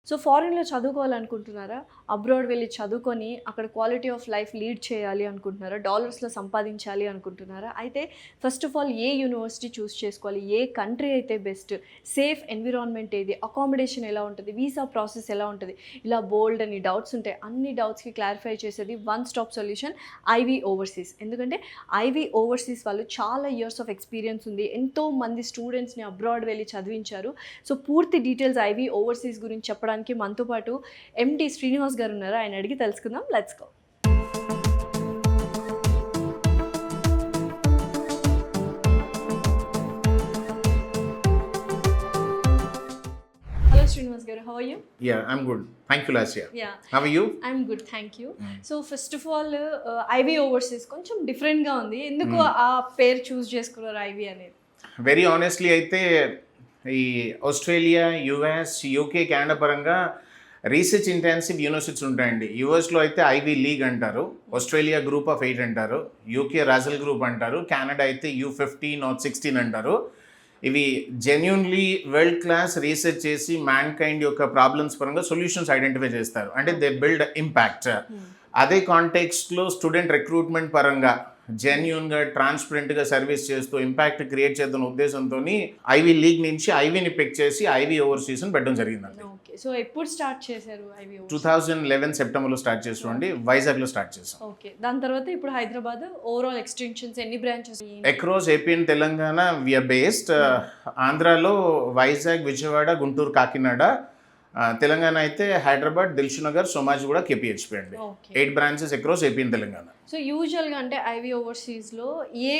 So ఫారిన్‌లో చదువుకోవాలనుకుంటున్నారా? Abroad వెళ్లి చదువుకొని అక్కడ క్వాలిటీ ఆఫ్ లైఫ్ లీడ్ చేయాలి అనుకుంటున్నారా? డాలర్స్‌లో సంపాదించాలి అనుకుంటున్నారా? అయితే first of all A university చూస్ చేసుకోవాలి? ఏ కంట్రీ అయితే బెస్ట్? సేఫ్ ఎన్విరాన్మెంట్ ఏది? అకామిడేషన్ ఎలా ఉంటది? వీసా ప్రాసెస్ ఎలా ఉంటది? ఇలా బోల్డ్ అని డౌట్స్ ఉంటాయి. అన్ని డౌట్స్‌కి క్లారిఫై చేసేది one stop solution ivy overseas. ఎందుకంటే ఐవీ ఓవర్సీస్ వాళ్ళు చాలా ఇయర్స్ ఆఫ్ ఎక్స్‌పీరియన్స్ ఉంది. ఎంతో మంది స్టూడెంట్స్‌ని అబ్రాడ్ వెళ్లి చదివించారు. సో పూర్తి డీటెయిల్స్ ఐవీ ఓవర్సీస్ గురించి చెప్పడానికి మనతో పాటు ఎండి శ్రీనివాస్ గారు ఉన్నారు. ఆయన అడిగి తెలుసుకుందాం. Let's go. Hello Srinivas garu, how are you? Yeah, I'm good. Thank you, Lasya. Yeah. How are you? I'm good, thank you. So first of all ivy overseas కొంచెం డిఫరెంట్గా ఉంది. ఎందుకు ఆ పేరు చూస్ చేసుకున్నారు ఐవీ అనేది? వెరీ ఆనెస్ట్లీ అయితే ఈ ఆస్ట్రేలియా, యుఎస్, యూకే, కెనడా పరంగా రీసెర్చ్ ఇంటెన్సివ్ యూనివర్సిటీస్ ఉంటాయండి. యూఎస్లో అయితే ఐవీ లీగ్ అంటారు, ఆస్ట్రేలియా గ్రూప్ ఆఫ్ 8 అంటారు, యూకే రాజల్ గ్రూప్ అంటారు, కెనడా అయితే U15 or 16 అంటారు. ఇవి జెన్యున్లీ వరల్డ్ క్లాస్ రీసెర్చ్ చేసి మ్యాన్ కైండ్ యొక్క ప్రాబ్లమ్స్ పరంగా సొల్యూషన్స్ ఐడెంటిఫై చేస్తారు. అంటే దే బిల్డ్ ఇంపాక్ట్. అదే కాంటెక్స్ట్లో స్టూడెంట్ రిక్రూట్మెంట్ పరంగా జెన్యున్గా ట్రాన్స్పరెంట్గా సర్వీస్ చేస్తూ ఇంపాక్ట్ క్రియేట్ చేద్దాం ఉద్దేశంతో ఐవీ లీగ్ నుంచి ఐవీని పిక్ చేసి ఐవీ ఓవర్సీస్ని పెట్టడం జరిగిందండి. ఓకే, సో ఎప్పుడు స్టార్ట్ చేశారు ఐవీ? 2011 సెప్టెంబర్లో స్టార్ట్ చేసామండి. వైజాగ్లో స్టార్ట్ చేసాం. ఓకే, దాని తర్వాత ఇప్పుడు హైదరాబాద్ ఓవరాల్ ఎక్స్టెన్షన్స్ ఎన్ని branches? Across AP and Telangana we're based. ఆంధ్రాలో వైజాగ్, విజయవాడ, గుంటూరు, కాకినాడ. తెలంగాణ అయితే హైదరాబాద్, దిల్సుఖ్నగర్, సోమాజిగూడ, కేపీహెచ్పీ అండి. 8 branches across AP and Telangana. So యూజువల్గా అంటే ఐవీ ఓవర్సీస్లో ఏ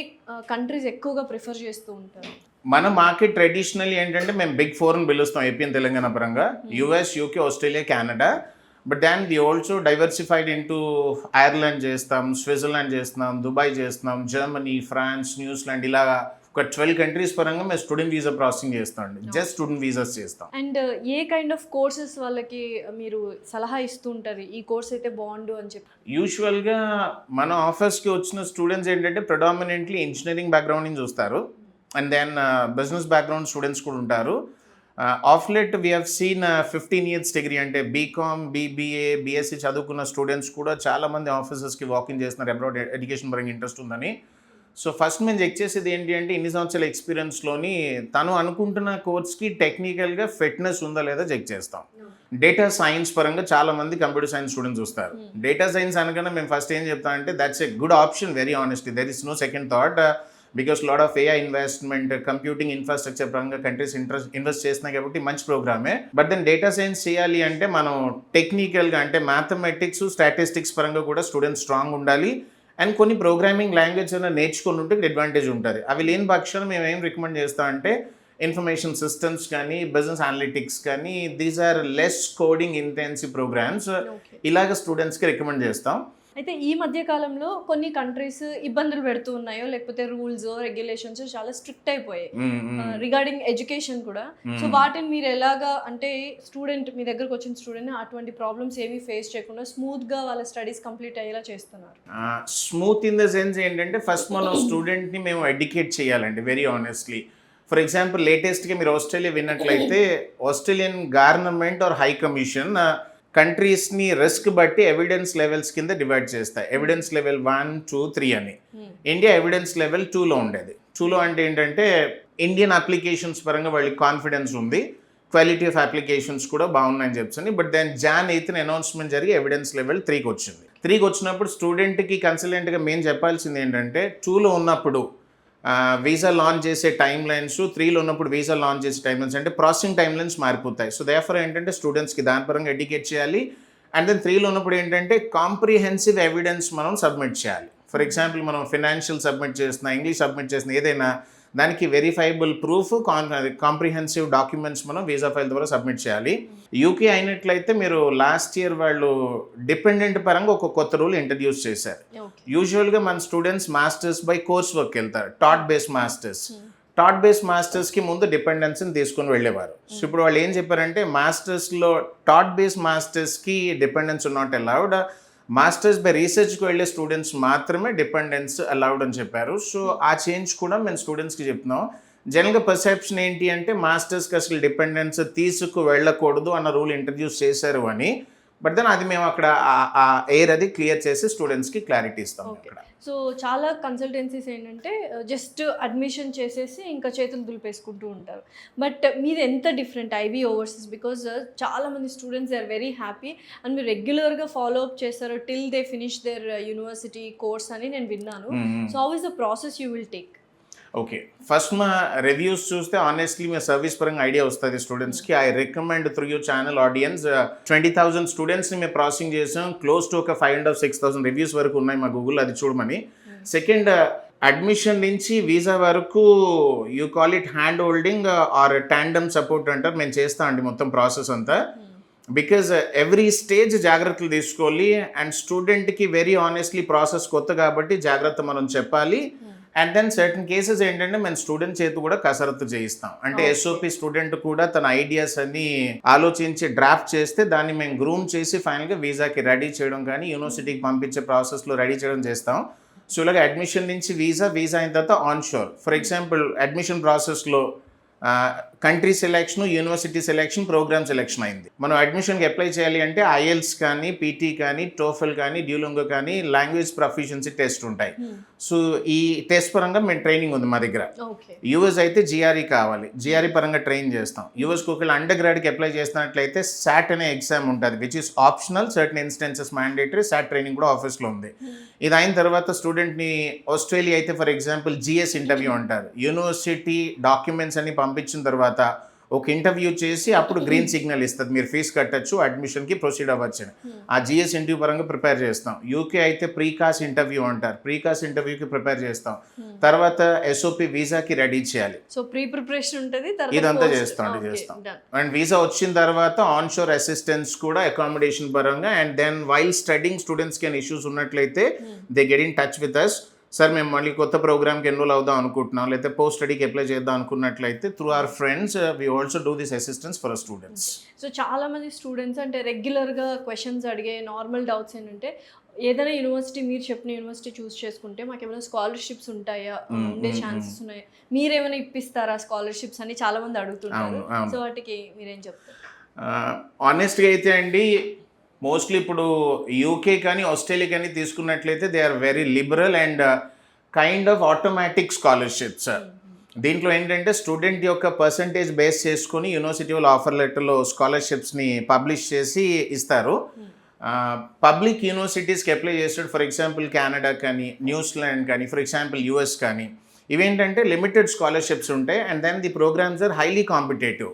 కంట్రీస్ ఎక్కువగా ప్రిఫర్ చేస్తూ ఉంటారు? మన మార్కెట్ ట్రెడిషనల్లీ ఏంటంటే మేము బిగ్ 4 అని పిలుస్తాం ఏపీ అండ్ తెలంగాణ పరంగా. US, UK, Australia, Canada. But then we also diversified into Ireland చేస్తాం, స్విట్జర్లాండ్ చేస్తున్నాం, దుబాయ్ చేస్తున్నాం, జర్మనీ, ఫ్రాన్స్, న్యూజిలాండ్, ఇలా ఒక 12 కంట్రీస్ పరంగా మేము స్టూడెంట్ వీసా ప్రాసెసింగ్ చేస్తాం అండి. జస్ట్ స్టూడెంట్ వీసాస్ చేస్తాం. And A kind of courses వాళ్ళకి మీరు సలహా ఇస్తూ ఉంటారు, ఈ కోర్స్ అయితే బాగుండు అని చెప్పి? యూజువల్గా మన ఆఫర్స్కి వచ్చిన స్టూడెంట్స్ ఏంటంటే ప్రెడామినెంట్లీ ఇంజనీరింగ్ బ్యాక్గ్రౌండ్ నుంచి వస్తారు. And then business background students కూడా ఉంటారు. Of late we have seen 15 years degree అంటే బీకామ్, బీబీఏ, బీఎస్సీ చదువుకున్న స్టూడెంట్స్ కూడా చాలామంది ఆఫీసెస్కి వాకింగ్ చేస్తున్నారు అబ్రాడ్ ఎడ్యుకేషన్ పరంగా ఇంట్రెస్ట్ ఉందని. సో ఫస్ట్ మేము చెక్ చేసేది ఏంటి అంటే ఇన్ని సంవత్సరాల ఎక్స్పీరియన్స్లోని తను అనుకుంటున్న కోర్స్కి టెక్నికల్గా ఫిట్నెస్ ఉందా లేదా చెక్ చేస్తాం. డేటా సైన్స్ పరంగా చాలామంది కంప్యూటర్ సైన్స్ స్టూడెంట్స్ వస్తారు. డేటా సైన్స్ అనగానే మేము ఫస్ట్ ఏం చెప్తామంటే that's a good option, very honestly there is no second thought. Because lot of AI investment, computing infrastructure పరంగా కంట్రీస్ ఇన్వెస్ట్ చేస్తున్నాయి కాబట్టి మంచి ప్రోగ్రామే. బట్ దెన్ డేటా సైన్స్ చేయాలి అంటే మనం టెక్నికల్గా అంటే మ్యాథమెటిక్స్, స్టాటిస్టిక్స్ పరంగా కూడా స్టూడెంట్స్ స్ట్రాంగ్ ఉండాలి. అండ్ కొన్ని ప్రోగ్రామింగ్ లాంగ్వేజ్ అయినా నేర్చుకుని ఉంటే అడ్వాంటేజ్ ఉంటుంది. అవి లేని పక్షాన మేము ఏం రికమెండ్ చేస్తామంటే ఇన్ఫర్మేషన్ సిస్టమ్స్ కానీ, బిజినెస్ అనలిటిక్స్ కానీ, these are less coding intensive programs. ఇలాగ స్టూడెంట్స్కి రికమెండ్ చేస్తాం. అయితే ఈ మధ్య కాలంలో కొన్ని కంట్రీస్ ఇబ్బందులు పెడుతూ ఉన్నాయో, లేకపోతే రూల్స్, రెగ్యులేషన్స్ చాలా స్ట్రిక్ట్ అయిపోయాయి రిగార్డింగ్ ఎడ్యుకేషన్ కూడా. సో వాటిని మీరు ఎలాగా అంటే స్టూడెంట్ మీ దగ్గరకు వచ్చిన స్టూడెంట్ అటువంటి ప్రాబ్లమ్స్ ఏమీ ఫేస్ చేయకుండా స్మూత్గా వాళ్ళ స్టడీస్ కంప్లీట్ అయ్యేలా చేస్తున్నారు? స్మూత్ ఇన్ ద సెన్స్ ఏంటంటే ఫస్ట్ మనం స్టూడెంట్ని మేము ఎడ్యుకేట్ చేయాలండి, వెరీ ఆనెస్ట్లీ. ఫర్ ఎగ్జాంపుల్ లేటెస్ట్గా మీరు ఆస్ట్రేలియా విన్నట్లయితే Australian government or high commission కంట్రీస్ని రిస్క్ బట్టి ఎవిడెన్స్ లెవెల్స్ కింద డివైడ్ చేస్తాయి. ఎవిడెన్స్ లెవెల్ 1, 2, 3 అని. ఇండియా ఎవిడెన్స్ లెవెల్ 2లో ఉండేది. 2లో అంటే ఏంటంటే ఇండియన్ అప్లికేషన్స్ పరంగా వాళ్ళకి కాన్ఫిడెన్స్ ఉంది, క్వాలిటీ ఆఫ్ అప్లికేషన్స్ కూడా బాగున్నాయని చెప్తుంది. But then Jan 8th announcement జరిగి ఎవిడెన్స్ లెవెల్ 3కి వచ్చింది. 3కి వచ్చినప్పుడు స్టూడెంట్కి కన్సల్టెంట్గా మేము చెప్పాల్సింది ఏంటంటే 2లో ఉన్నప్పుడు వీసా లాంచ్ చేసే టైం లైన్స్, 3లో ఉన్నప్పుడు వీసా లాంచ్ చేసే టైం లైన్స్ అంటే ప్రాసెసింగ్ టైం లైన్స్ మారిపోతాయి. సో దేర్ఫోర్ ఏంటంటే స్టూడెంట్స్కి దాని పరంగా ఎడ్యుకేట్ చేయాలి. అండ్ దెన్ 3లో ఉన్నప్పుడు ఏంటంటే కాంప్రిహెన్సివ్ ఎవిడెన్స్ మనం సబ్మిట్ చేయాలి. ఫర్ ఎగ్జాంపుల్ మనం ఫినాన్షియల్ సబ్మిట్ చేసిన, ఇంగ్లీష్ సబ్మిట్ చేసిన, ఏదైనా దానికి వెరిఫైబుల్ ప్రూఫ్, కాంప్రిహెన్సివ్ డాక్యుమెంట్స్ మనం వీసా ఫైల్ ద్వారా సబ్మిట్ చేయాలి. యూకే అయినట్లయితే మీరు లాస్ట్ ఇయర్ వాళ్ళు డిపెండెంట్ పరంగా ఒక కొత్త రూల్ ఇంట్రడ్యూస్ చేశారు. యూజువల్గా మన students masters by course work వెళ్తారు, taught based masters. Taught based మాస్టర్స్కి ముందు డిపెండెన్స్ని తీసుకుని వెళ్ళేవారు. సో ఇప్పుడు వాళ్ళు ఏం చెప్పారంటే మాస్టర్స్లో టాట్ బేస్డ్ మాస్టర్స్కి dependence not allowed, masters by రీసెర్చ్కి వెళ్ళే స్టూడెంట్స్ మాత్రమే డిపెండెన్స్ అలౌడ్ అని చెప్పారు. సో ఆ చేంజ్ కూడా మేము స్టూడెంట్స్కి చెప్తున్నాం. జనరల్గా పర్సెప్షన్ ఏంటి అంటే మాస్టర్స్కి అసలు డిపెండెన్స్ తీసుకు వెళ్ళకూడదు అన్న రూల్ ఇంట్రడ్యూస్ చేశారు అని. బట్ దెన్ అది మేము అక్కడ ఆ ఎయిర్ అది క్లియర్ చేసి స్టూడెంట్స్కి క్లారిటీ ఇస్తాం అక్కడ. సో చాలా కన్సల్టెన్సీస్ ఏంటంటే జస్ట్ అడ్మిషన్ చేసేసి ఇంకా చేతులు దులిపేసుకుంటూ ఉంటారు. బట్ మీది ఎంత డిఫరెంట్ ఐబీ ఓవర్సీస్, బికాజ్ చాలామంది students they are very happy and మీరు రెగ్యులర్గా ఫాలో అప్ చేస్తారు till they finish their university course అని నేను విన్నాను. So how is the process you will take? Okay, first మా రివ్యూస్ చూస్తే ఆనెస్ట్లీ మీ సర్వీస్ పరంగా ఐడియా వస్తుంది స్టూడెంట్స్కి. I recommend through you channel audience 20,000 స్టూడెంట్స్ని మేము ప్రాసెసింగ్ చేసాం. క్లోజ్ టు ఒక 5,500-6,000 రివ్యూస్ వరకు ఉన్నాయి మా గూగుల్, అది చూడమని. సెకండ్, అడ్మిషన్ నుంచి వీసా వరకు you call it hand holding or tandem support అంటారు, మేము చేస్తాం అండి మొత్తం ప్రాసెస్ అంతా. బికాజ్ ఎవ్రీ స్టేజ్ జాగ్రత్తలు తీసుకోవాలి అండ్ స్టూడెంట్కి వెరీ ఆనెస్ట్లీ ప్రాసెస్ కొత్త కాబట్టి జాగ్రత్త మనం చెప్పాలి. అండ్ దెన్ సర్టన్ కేసెస్ ఏంటంటే మేము స్టూడెంట్ చేతి కూడా కసరత్తు చేయిస్తాం. అంటే ఎస్ఓపి స్టూడెంట్ కూడా తన ఐడియాస్ అన్ని ఆలోచించి డ్రాఫ్ట్ చేస్తే దాన్ని మేము గ్రూమ్ చేసి ఫైనల్గా వీసాకి రెడీ చేయడం కానీ యూనివర్సిటీకి పంపించే ప్రాసెస్లో రెడీ చేయడం చేస్తాం. సో ఇలాగ అడ్మిషన్ నుంచి వీసా అయిన తర్వాత on shore. For example admission ప్రాసెస్లో country selection, university selection, programme selection అయింది. మనం అడ్మిషన్కి అప్లై చేయాలి అంటే ఐఎల్స్ కానీ, పీటీ కానీ, టోఫెల్ కానీ, డ్యూలింగో కానీ లాంగ్వేజ్ ప్రొఫిషియన్సీ టెస్ట్ ఉంటాయి. సో ఈ టెస్ట్ పరంగా మేము ట్రైనింగ్ ఉంది మా దగ్గర. యూఎస్ అయితే జిఆర్ఈ కావాలి, జిఆర్ఈ పరంగా ట్రైన్ చేస్తాం. యూఎస్కి ఒకవేళ అండర్ గ్రాడ్కి అప్లై చేస్తున్నట్లయితే సాట్ అనే ఎగ్జామ్ ఉంటుంది, which is optional, certain instances mandatory. SAT training కూడా ఆఫీస్లో ఉంది. ఇది అయిన తర్వాత స్టూడెంట్ని ఆస్ట్రేలియా అయితే ఫర్ ఎగ్జాంపుల్ జిఎస్ ఇంటర్వ్యూ అంటారు. యూనివర్సిటీ డాక్యుమెంట్స్ అన్ని పంపించిన తర్వాత ఒక ఇంటర్వ్యూ చేసి అప్పుడు గ్రీన్ సిగ్నల్ ఇస్తుంది, మీరు ఫీజు కట్టచ్చు, అడ్మిషన్కి ప్రొసీడ్ అవ్వచ్చు. ఆ జిఎస్ ఇంటర్వ్యూ పరంగా ప్రిపేర్ చేస్తాం. యూకే అయితే ప్రీకాస్ ఇంటర్వ్యూ అంటారు, ప్రీకాస్ ఇంటర్వ్యూకి ప్రిపేర్ చేస్తాం. తర్వాత ఎస్ఓపి వీసాకి రెడీ చేయాలి. సో ప్రీ ప్రిపరేషన్ ఉంటుంది, ఇదంతా చేస్తాం. అండ్ వీసా వచ్చిన తర్వాత ఆన్ షోర్ అసిస్టెన్స్ కూడా అకామిడేషన్ పరంగా. అండ్ దెన్ వైల్ స్టడింగ్ స్టూడెంట్స్కి ఏమైనా ఇష్యూస్ ఉన్నట్లయితే they get in touch with us. Sir మేము మళ్ళీ కొత్త ప్రోగ్రామ్కి ఎన్రోల్ అవుదాం అనుకుంటున్నాం, లేకపోతే పోస్ట్ స్టడీకి అప్లై చేద్దాం అనుకున్నట్లయితే through our friends we also do this assistance for students. So చాలామంది స్టూడెంట్స్ అంటే రెగ్యులర్గా క్వశ్చన్స్ అడిగే నార్మల్ డౌట్స్ ఏంటంటే ఏదైనా యూనివర్సిటీ, మీరు చెప్పిన యూనివర్సిటీ చూస్ చేసుకుంటే మాకు ఏమైనా స్కాలర్షిప్స్ ఉంటాయా, ఉండే ఛాన్సెస్ ఉన్నాయా, మీరేమైనా ఇప్పిస్తారా స్కాలర్షిప్స్ అని చాలామంది అడుగుతుంటారు. సో వాటికి మీరేం చెప్తారు? ఆనెస్ట్గా అయితే అండి, మోస్ట్లీ ఇప్పుడు యూకే కానీ ఆస్ట్రేలియా కానీ తీసుకున్నట్లయితే they are very liberal and kind of automatic scholarships. దీంట్లో ఏంటంటే స్టూడెంట్ యొక్క పర్సంటేజ్ బేస్ చేసుకుని యూనివర్సిటీ వాళ్ళు ఆఫర్ లెటర్లో స్కాలర్షిప్స్ని పబ్లిష్ చేసి ఇస్తారు. పబ్లిక్ యూనివర్సిటీస్కి అప్లై చేస్తాడు, ఫర్ ఎగ్జాంపుల్ కెనడా కానీ, న్యూజిలాండ్ కానీ, ఫర్ ఎగ్జాంపుల్ యుఎస్ కానీ. ఇవేంటంటే లిమిటెడ్ స్కాలర్షిప్స్ ఉంటాయి and then the programs are highly competitive.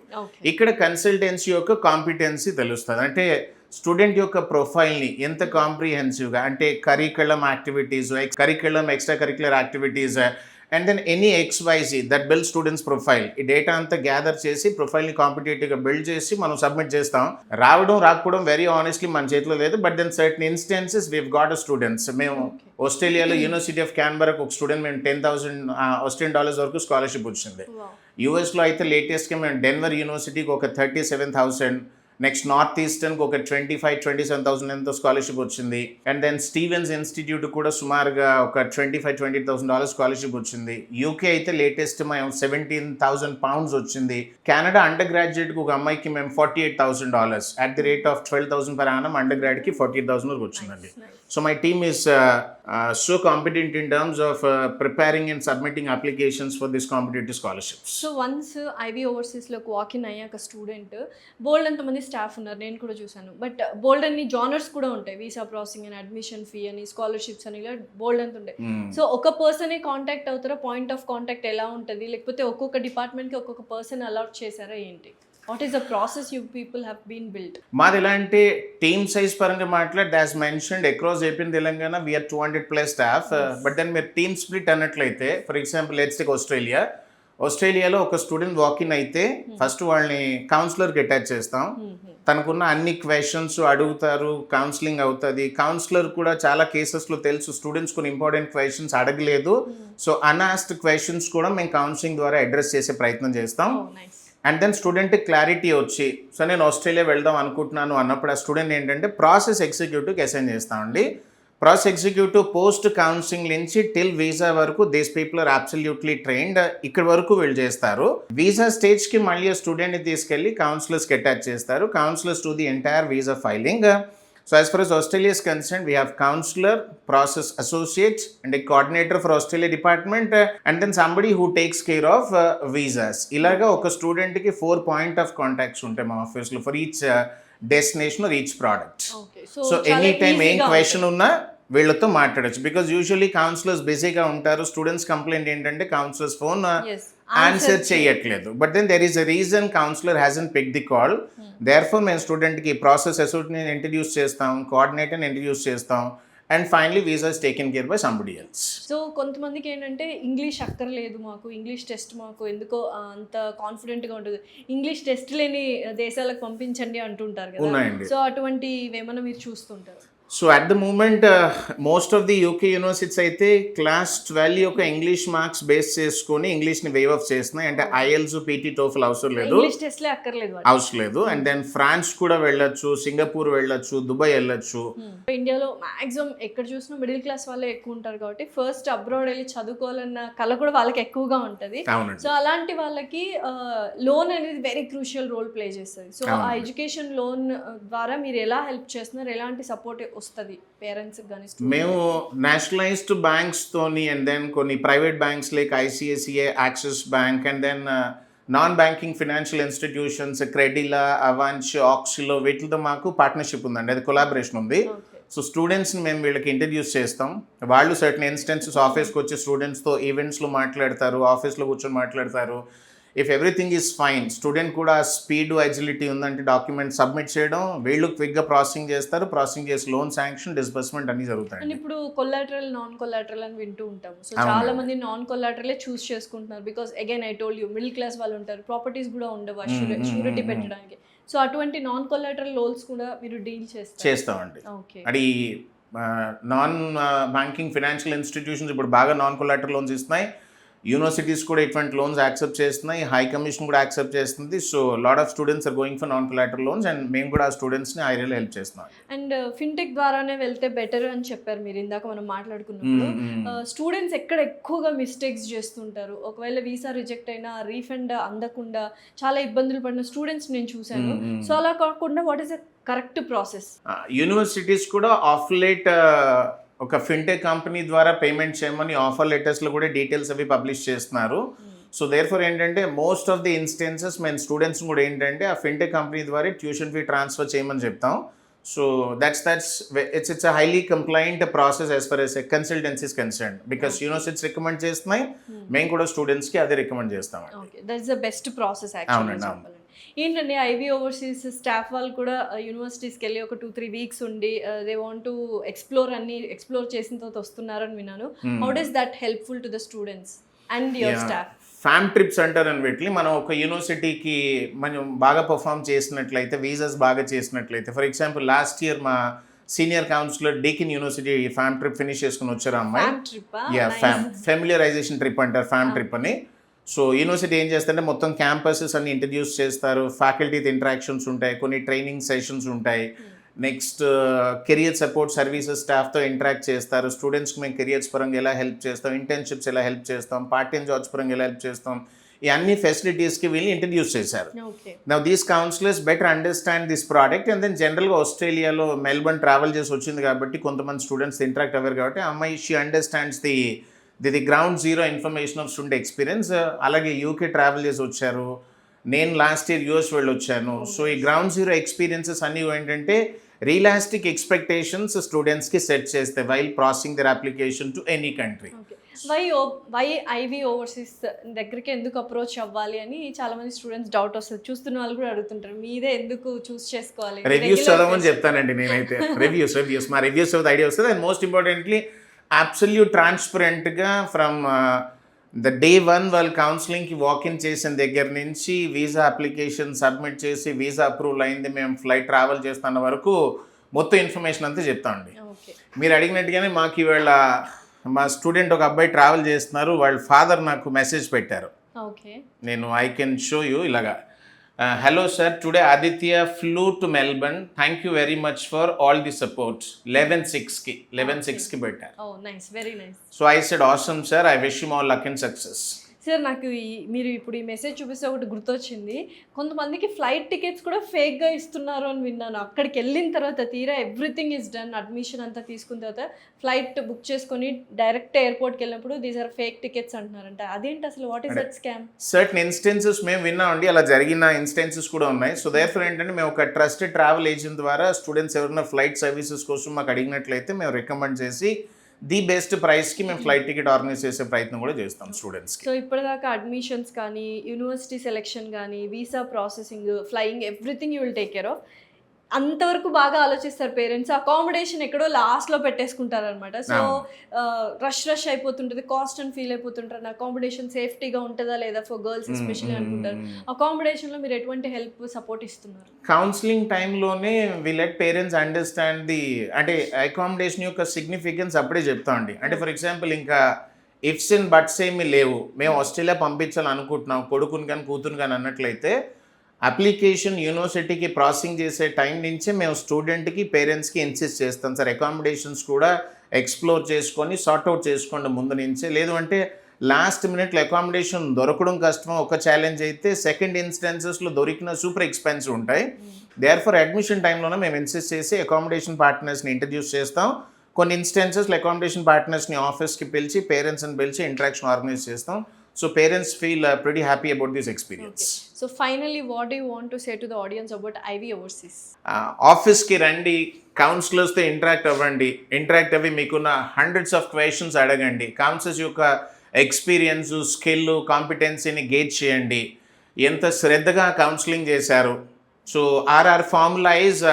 ఇక్కడ కన్సల్టెన్సీ యొక్క కాంపిటెన్సీ తెలుస్తుంది. అంటే స్టూడెంట్ యొక్క ప్రొఫైల్ని ఎంత కాంప్రిహెన్సివ్గా, అంటే curriculum activities, curriculum extra curricular activities and then any XYZ that build students profile, ఈ డేటా అంతా గ్యాదర్ చేసి ప్రొఫైల్ని కాంపిటేటివ్గా బిల్డ్ చేసి మనం సబ్మిట్ చేస్తాం. రాకపోవడం వెరీ ఆనెస్ట్లీ మన చేతిలో లేదు. But then certain instances we've got a students. మేము ఆస్ట్రేలియాలో యూనివర్సిటీ ఆఫ్ క్యాన్బరాకు ఒక స్టూడెంట్ మేము $10,000 ఆస్ట్రేలియన్ డాలర్స్ వరకు స్కాలర్షిప్ వచ్చింది. యూఎస్లో అయితే లేటెస్ట్గా మేము డెన్వర్ యూనివర్సిటీకి ఒక 37,000, నెక్స్ట్ నార్త్ ఈస్టర్న్కి ఒక 25-27,000 ఎంతో స్కాలర్షిప్ వచ్చింది. అండ్ దెన్ స్టీవెన్స్ ఇన్స్టిట్యూట్ కూడా సుమారుగా ఒక $25,000-$20,000 స్కాలర్షిప్ వచ్చింది. యూకే అయితే లేటెస్ట్ మేము £17,000 వచ్చింది. కెనడా అండర్ గ్రాడ్యుయేట్కి ఒక అమ్మాయికి మేము $48,000 at the rate of 12,000 per annum, under గ్రాడ్కి 48,000 వరకు వచ్చిందండి. So my team is so competent in terms of preparing and submitting applications for this competitive scholarships. So once IB ఓవర్సీస్లోకి వాకిన్ అయ్యాక స్టూడెంట్ బోల్డ్ అంతమంది స్టాఫ్ ఉన్నారు, నేను కూడా చూసాను. బట్ బోల్డ్ అన్ని జానర్స్ కూడా ఉంటాయి, వీసా ప్రాసెసింగ్ అని, అడ్మిషన్ ఫీ అని, స్కాలర్షిప్స్ అని, ఇలా బోల్డ్ అంత ఉంటాయి. సో ఒక పర్సనే కాంటాక్ట్ అవుతారా? పాయింట్ ఆఫ్ కాంటాక్ట్ ఎలా ఉంటుంది? లేకపోతే ఒక్కొక్క డిపార్ట్మెంట్కి ఒక్కొక్క పర్సన్ అలాట్ చేశారా ఏంటి? What is the process you people have been built? మాది ఎలా అంటే టీమ్ సైజ్ పరంగా మాట్లాడితే as mentioned across AP Telangana we're 200+ staff. But then మీరు టీమ్ స్ప్లిట్ అన్నట్లయితే ఫర్ ఎగ్జాంపుల్ లెట్స్ టేక్ ఆస్ట్రేలియాలో ఒక స్టూడెంట్ వాకిన్ అయితే ఫస్ట్ వాళ్ళని కౌన్సిలర్కి అటాచ్ చేస్తాం. తనకున్న అన్ని క్వశ్చన్స్ అడుగుతారు, కౌన్సిలింగ్ అవుతుంది. కౌన్సిలర్ కూడా చాలా కేసెస్లో తెలుసు స్టూడెంట్స్ కొన్ని ఇంపార్టెంట్ క్వశ్చన్స్ అడగలేదు, సో అన్ఆస్క్డ్ క్వశ్చన్స్ కూడా మేము కౌన్సిలింగ్ ద్వారా అడ్రస్ చేసే ప్రయత్నం చేస్తాం. అండ్ దెన్ స్టూడెంట్ క్లారిటీ వచ్చి సో నేను ఆస్ట్రేలియా వెళ్దాం అనుకుంటున్నాను అన్నప్పుడు ఆ స్టూడెంట్ ఏంటంటే ప్రాసెస్ ఎగ్జిక్యూటివ్కి అసైన్ చేస్తామండి. ప్రాసెస్ ఎగ్జిక్యూటివ్ పోస్ట్ కౌన్సిలింగ్ నుంచి టిల్ వీసా వరకు these people are absolutely trained. ఇక్కడ వరకు వీళ్ళు చేస్తారు. వీసా స్టేజ్కి మళ్ళీ స్టూడెంట్ని తీసుకెళ్ళి కౌన్సిలర్స్కి అటాచ్ చేస్తారు. Counsellors to the entire visa filing. So as far as Australia is concerned, we have counselor, process associate, and a coordinator for Australia department, and then somebody who takes care of visas. ఇలాగా ఒక స్టూడెంట్కి 4 point of contacts ఉంటాయి మా ఆఫీస్లో for each destination or each product. So any time ఏం question ఉన్నా వీళ్ళతో మాట్లాడచ్చు. బికాజ్ యూజువల్లీ కౌన్సిలర్స్ బిజీగా ఉంటారు. స్టూడెంట్స్ కంప్లైంట్ ఏంటంటే కౌన్సిలర్స్ ఫోన్ ఆన్సర్ చేయట్లేదు. But then there is a reason counsellor hasn't pick the call. Therefore మేము స్టూడెంట్కి ప్రాసెస్ అసోసియేట్ని ఇంట్రడ్యూస్ చేస్తాం, కోఆర్డినేటర్ని ఇంట్రడ్యూస్ చేస్తాం, and finally visa is taken care by somebody else. So కొంతమందికి ఏంటంటే ఇంగ్లీష్ అక్కర్లేదు మాకు, ఇంగ్లీష్ టెస్ట్ మాకు ఎందుకో అంత కాన్ఫిడెంట్గా ఉంటుంది, ఇంగ్లీష్ టెస్ట్ లేని దేశాలకు పంపించండి అంటుంటారు కదా. ఉన్నాయండి. సో అటువంటి ఏమైనా మీరు చూస్తుంటారు? So at the moment most of the UK universities అయితే క్లాస్ 12 యొక్క ఇంగ్లీష్ మార్క్స్ బేస్ చేసుకొని ఇంగ్లీష్ని వేవ్ ఆఫ్ చేస్తున్నాయి. అంటే ఐఎల్స్, పీటీ, టోఫెల్ అవసరం లేదు, ఇంగ్లీష్ టెస్ట్లే అక్కర్లేదు, అవసరం లేదు. అండ్ దెన్ ఫ్రాన్స్ కూడా వెళ్ళొచ్చు, సింగపూర్ వెళ్ళొచ్చు, దుబాయ్ వెళ్ళొచ్చు. ఇండియాలో మాక్సిమం ఎక్కడ చూసినా మిడిల్ క్లాస్ వాళ్ళే ఎక్కువ ఉంటారు కాబట్టి ఫస్ట్ అబ్రాడ్ వెళ్ళి చదువుకోవాలన్న కళ కూడా వాళ్ళకి ఎక్కువగా ఉంటుంది. సో అలాంటి వాళ్ళకి లోన్ అనేది వెరీ క్రూషియల్ రోల్ ప్లే చేస్తుంది. సో ఆ ఎడ్యుకేషన్ లోన్ ద్వారా మీరు ఎలా హెల్ప్ చేస్తున్నారు, ఎలాంటి సపోర్ట్ వస్తుంది పేరెంట్స్ కానీ? మేము నేషనలైజ్డ్ బ్యాంక్స్ తోని అండ్ దెన్ కొన్ని private banks like ICICI, Axis bank, and then non banking financial institutions Credila, Avanse, Auxilo వీటితో మాకు పార్ట్నర్షిప్ ఉందండి. అది కొలాబరేషన్ ఉంది. సో స్టూడెంట్స్ని మేము వీళ్ళకి ఇంట్రడ్యూస్ చేస్తాం. వాళ్ళు సర్టన్ ఇన్స్టెన్సెస్ ఆఫీస్కి వచ్చి స్టూడెంట్స్తో ఈవెంట్స్లో మాట్లాడతారు, ఆఫీస్లో కూర్చొని మాట్లాడతారు. If everything is fine, student కూడా స్పీడ్, అజిలిటీ ఉందంటే డాక్యుమెంట్ సబ్మిట్ చేయడం, వీళ్ళు క్విక్గా ప్రాసెసింగ్ చేస్తారు, ప్రాసెసింగ్ చేసి లోన్ శాంక్షన్, డిస్బర్స్మెంట్ అన్ని జరుగుతాయి. అండ్ ఇప్పుడు కొలాటరల్, నాన్ కొలాటరల్ అని వింటూ ఉంటాము. సో చాలా మంది నాన్ కొలాటరలే చూస్ చేసుకుంటున్నారు. Because again I told you, middle class వాళ్ళు ఉంటారు, ప్రాపర్టీస్ కూడా ఉండవు షూరిటీ పెట్టడానికి. సో అటువంటి నాన్ కొలాటరల్ లోన్స్ కూడా మీరు డీల్ చేస్తామండి. అది నాన్ బ్యాంకింగ్ ఫినాన్షియల్ ఇన్స్టిట్యూషన్స్ ఇప్పుడు బాగా నాన్ కొలాటరల్ లోన్స్ ఇస్తున్నాయి. యూనివర్సిటీస్ కూడా ఇటువంటి లోన్స్ యాక్సెప్ట్ చేస్తున్నాయి, హై కమిషన్ కూడా యాక్సెప్ట్ చేస్తుంది. So lot of students are going for non collateral loans and మేము కూడా ఆ స్టూడెంట్స్ని ఆ ఏరియాలో హెల్ప్ చేస్తున్నాం. అండ్ ఫిన్టెక్ ద్వారానే వెళ్తే బెటర్ అని చెప్పారు మీరు ఇందాక మనం మాట్లాడుకున్నప్పుడు. స్టూడెంట్స్ ఎక్కడ ఎక్కువగా మిస్టేక్స్ చేస్తుంటారు, ఒకవేళ వీసా రిజెక్ట్ అయినా రీఫండ్ అందకుండా చాలా ఇబ్బందులు పడిన స్టూడెంట్స్ నేను చూశాను. సో అలా కాకుండా what is the correct process? Universities కూడా ఆఫ్ లేట్ ఒక ఫిన్టెక్ కంపెనీ ద్వారా పేమెంట్ చేయమని ఆఫర్ లెటర్స్లో కూడా డీటెయిల్స్ అవి పబ్లిష్ చేస్తున్నారు. సో దేర్ ఫర్ ఏంటంటే మోస్ట్ ఆఫ్ ది ఇన్స్టెన్సెస్ మేము స్టూడెంట్స్ కూడా ఏంటంటే ఆ ఫిన్టెక్ కంపెనీ ద్వారా ట్యూషన్ ఫీ ట్రాన్స్ఫర్ చేయమని చెప్తాం. So it's a highly compliant process as far as a consultancy is concerned, because universities recommend చేస్తున్నాయి, మేము కూడా స్టూడెంట్స్కి అదే రికమెండ్ చేస్తాం. That's the best process actually. ఏంటంటే ఐవీ ఓవర్సీస్ స్టాఫ్ వాళ్ళు కూడా యూనివర్సిటీస్కి వెళ్ళి ఒక 2-3 వీక్స్ ఉండి దే వాంట్ టు ఎక్స్ప్లోర్ చేసిన తర్వాత వస్తున్నారని విన్నాను. How does that helpful to the students and your staff? Fam trips అంటారని పెట్టి మనం ఒక యూనివర్సిటీకి మనం బాగా పర్ఫామ్ చేసినట్లయితే, వీసాస్ బాగా చేసినట్లయితే, ఫర్ ఎగ్జాంపుల్ లాస్ట్ ఇయర్ మా senior counsellor Deakin university fam trip finish చేసుకుని వచ్చారు అమ్మాయి. ఫెమిలియరైజేషన్ ట్రిప్ అంటారు ఫ్యామ్ ట్రిప్ అని. సో యూనివర్సిటీ ఏం చేస్తారంటే మొత్తం క్యాంపసెస్ అన్ని ఇంట్రడ్యూస్ చేస్తారు, ఫ్యాకల్టీతో ఇంటరాక్షన్స్ ఉంటాయి, కొన్ని ట్రైనింగ్ సెషన్స్ ఉంటాయి, నెక్స్ట్ కెరియర్ సపోర్ట్ సర్వీసెస్ స్టాఫ్తో ఇంటరాక్ట్ చేస్తారు, స్టూడెంట్స్కి మేము కెరియర్స్ పరంగా ఎలా హెల్ప్ చేస్తాం, ఇంటర్న్షిప్స్ ఎలా హెల్ప్ చేస్తాం, పార్ట్ టైం జాబ్స్ పరంగా ఎలా హెల్ప్ చేస్తాం, ఈ అన్ని ఫెసిలిటీస్కి వీళ్ళు ఇంట్రడ్యూస్ చేశారు. Now these counsellors better understand this product. And then జనరల్గా ఆస్ట్రేలియాలో మెల్బర్న్ ట్రావెల్ చేసి వచ్చింది కాబట్టి కొంతమంది స్టూడెంట్స్ ఇంటరాక్ట్ అవ్వరు కాబట్టి అమ్మాయి she understands the ground zero information of student experience. అలాగే యూకే ట్రావెల్ చేసి వచ్చారు, నేను లాస్ట్ ఇయర్ యూఎస్ వెళ్ళి వచ్చాను. సో ఈ గ్రౌండ్ జీరో ఎక్స్పీరియన్సెస్ అన్నీ ఏంటంటే రియలిస్టిక్ ఎక్స్పెక్టేషన్స్ స్టూడెంట్స్కి సెట్ చేస్తాయి while processing their application to any country. Why IV overseas దగ్గరికి ఎందుకు అప్రోచ్ అవ్వాలి అని చాలా మంది స్టూడెంట్స్ డౌట్ వస్తుంది. చూస్తున్న వాళ్ళు కూడా అడుగుతుంటారు, మీదే ఎందుకు చూస్ చేసుకోవాలి? రివ్యూస్ చదవమని చెప్తానండి నేనైతే. రివ్యూస్ మా రివ్యూస్ చదివితే ఐడియా వస్తుంది. అండ్ మోస్ట్ ఇంపార్టెంట్లీ అబ్సల్యూట్ ట్రాన్స్పరెంట్గా ఫ్రమ్ ద డే 1 వాళ్ళు కౌన్సిలింగ్కి వాకిన్ చేసిన దగ్గర నుంచి వీసా అప్లికేషన్ సబ్మిట్ చేసి వీసా అప్రూవల్ అయింది, మేము ఫ్లైట్ ట్రావెల్ చేస్తున్న వరకు మొత్తం ఇన్ఫర్మేషన్ అంతా చెప్తామండి. మీరు అడిగినట్టుగానే మాకు ఇవాళ మా స్టూడెంట్ ఒక అబ్బాయి ట్రావెల్ చేస్తున్నారు, వాళ్ళ ఫాదర్ నాకు మెసేజ్ పెట్టారు. నేను ఐ కెన్ షో యూ. ఇలాగా Hello sir, today Aditya flew to Melbourne. Thank you very much for all the support. 11/6 ki పెట్టారు. Oh nice, very nice. So I said, awesome sir, I wish you more luck and success. Sir నాకు మీరు ఇప్పుడు ఈ message చూపిస్తే ఒకటి గుర్తొచ్చింది. కొంతమందికి flight tickets కూడా ఫేక్గా ఇస్తున్నారు అని విన్నాను. అక్కడికి వెళ్ళిన తర్వాత తీరా ఎవ్రీథింగ్ ఈజ్ డన్, అడ్మిషన్ అంతా తీసుకున్న తర్వాత ఫ్లైట్ బుక్ చేసుకొని డైరెక్ట్ ఎయిర్పోర్ట్కి వెళ్ళినప్పుడు దీస్ ఆర్ ఫేక్ టికెట్స్ అంటున్నారంట. అదేంటి అసలు, what is that scam? Certain instances మేము విన్నామండి, అలా జరిగిన ఇన్స్టెన్సెస్ కూడా ఉన్నాయి. సో దేర్ఫోర్ ఏంటంటే మేము ఒక ట్రస్టెడ్ ట్రావెల్ ఏజెంట్ ద్వారా స్టూడెంట్స్ ఎవరైనా ఫ్లైట్ సర్వీసెస్ కోసం మాకు అడిగినట్లయితే మేము రికమెండ్ చేసి ది బెస్ట్ ప్రైస్కి మేము ఫ్లైట్ టికెట్ ఆర్గనైజ్ చేసే ప్రయత్నం కూడా చేస్తాం స్టూడెంట్స్కి. సో ఇప్పటిదాకా అడ్మిషన్స్ కానీ, యూనివర్సిటీ సెలెక్షన్ కానీ, visa processing, flying, everything you will take care of. అంతవరకు బాగా ఆలోచిస్తారు పేరెంట్స్. అకామిడేషన్ ఎక్కడో లాస్ట్లో పెట్టేసుకుంటారు అనమాట. సో రష్ అయిపోతుంటుంది, కాస్ట్ అని ఫీల్ అయిపోతుంటారు. అకామిడేషన్ సేఫ్టీగా ఉంటుందా లేదా ఫర్ గర్ల్స్ ఎస్పెషల్లీ అనుకుంటారు. అకామిడేషన్లో మీరు ఎటువంటి హెల్ప్, సపోర్ట్ ఇస్తున్నారు? కౌన్సిలింగ్ టైంలోనే వి లెట్ పేరెంట్స్ అండర్స్టాండ్ ది అంటే అకామిడేషన్ యొక్క సిగ్నిఫికెన్స్ అప్పుడే చెప్తామండి. అంటే ఫర్ ఎగ్జాంపుల్ ఇంకా ఇఫ్స్ అండ్ బట్స్ ఏమీ లేవు, మేము ఆస్ట్రేలియా పంపించాలనుకుంటున్నాం కొడుకుని కానీ కూతురు కానీ అన్నట్లయితే అప్లికేషన్ యూనివర్సిటీకి ప్రాసెసింగ్ చేసే టైం నుంచే మేము స్టూడెంట్కి పేరెంట్స్కి ఇన్సిస్ట్ చేస్తాం సార్, అకామిడేషన్స్ కూడా ఎక్స్ప్లోర్ చేసుకొని సార్ట్అవుట్ చేసుకోండి ముందు నుంచే. లేదు అంటే లాస్ట్ మినిట్లో అకామిడేషన్ దొరకడం కష్టం ఒక ఛాలెంజ్ అయితే, సెకండ్ ఇన్స్టెన్సెస్లో దొరికిన సూపర్ ఎక్స్పెన్సివ్ ఉంటాయి. దేర్ ఫర్ అడ్మిషన్ టైంలోనే మేము ఇన్సిస్ట్ చేసి అకామిడేషన్ పార్ట్నర్స్ని ఇంట్రడ్యూస్ చేస్తాం. కొన్ని ఇన్స్టెన్సెస్లో అకామిడేషన్ పార్ట్నర్స్ని ఆఫీస్కి పిలిచి పేరెంట్స్ని పిలిచి ఇంటరాక్షన్ ఆర్గనైజ్ చేస్తాం. So parents feel pretty happy about this experience. Okay. So finally, what do you want to say to the audience about Ivy Overseas? ఆఫీస్కి రండి, కౌన్సిలర్స్తో ఇంటరాక్ట్ అవ్వండి, ఇంటరాక్ట్ అవ్వి మీకున్న హండ్రెడ్స్ ఆఫ్ క్వశ్చన్స్ అడగండి, కౌన్సిలర్స్ యొక్క experience, skill, కాంపిటెన్సీని gauge చేయండి, ఎంత శ్రద్ధగా కౌన్సిలింగ్ చేశారు. So RR formula is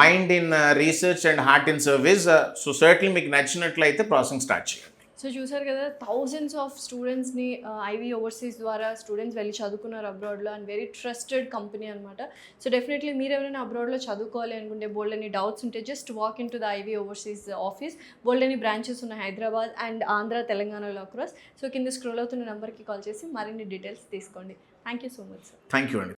mind in research and heart in service. So certainly మీకు నచ్చినట్లయితే ప్రాసెసింగ్ స్టార్ట్ చేయండి. సో చూసారు కదా, థౌజండ్స్ ఆఫ్ స్టూడెంట్స్ని ఐవీ ఓవర్సీస్ ద్వారా స్టూడెంట్స్ వెళ్ళి చదువుకున్నారు అబ్రాడ్లో, అండ్ వెరీ ట్రస్టెడ్ కంపెనీ అనమాట. సో డెఫినెట్లీ మీరు ఎవరైనా అబ్రాడ్లో చదువుకోవాలి అనుకుంటే, బోల్డ్ అని డౌట్స్ ఉంటే just walk in to the IV overseas office. బోల్డ్ అని బ్రాంచెస్ ఉన్నాయి హైదరాబాద్ అండ్ ఆంధ్ర, తెలంగాణలో అక్రాస్. సో కింద స్క్రోల్ అవుతున్న నెంబర్కి కాల్ చేసి మరిన్ని డీటెయిల్స్ తీసుకోండి. Thank you so much sir. Thank you అండి.